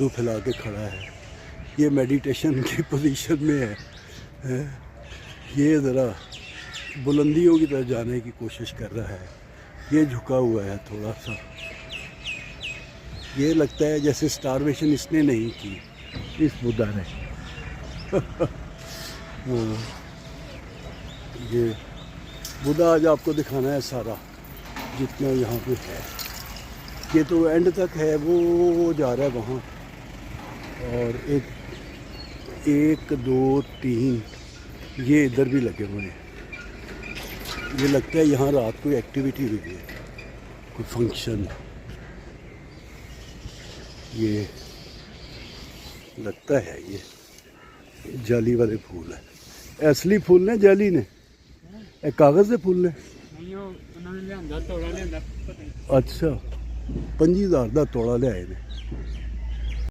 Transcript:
बाजू फैला के खड़ा है, ये मेडिटेशन की पोजीशन में है। ये ज़रा बुलंदियों की तरफ जाने की कोशिश कर रहा है, ये झुका हुआ है थोड़ा सा। ये लगता है जैसे स्टारवेशन इसने नहीं की, इस बुद्धा ने। ये बुद्धा आज आपको दिखाना है सारा जितना यहाँ पे है। ये तो एंड तक है, वो जा रहा है वहाँ। और एक दो तीन ये इधर भी लगे हुए हैं। ये लगता है यहाँ रात को एक्टिविटी हुई है, कोई फंक्शन। ये लगता है ये जाली वाले फूल है। असली फूल ने जाली ने कागज़ के फूल ने। अच्छा 25,000 का तोड़ा लिया ने।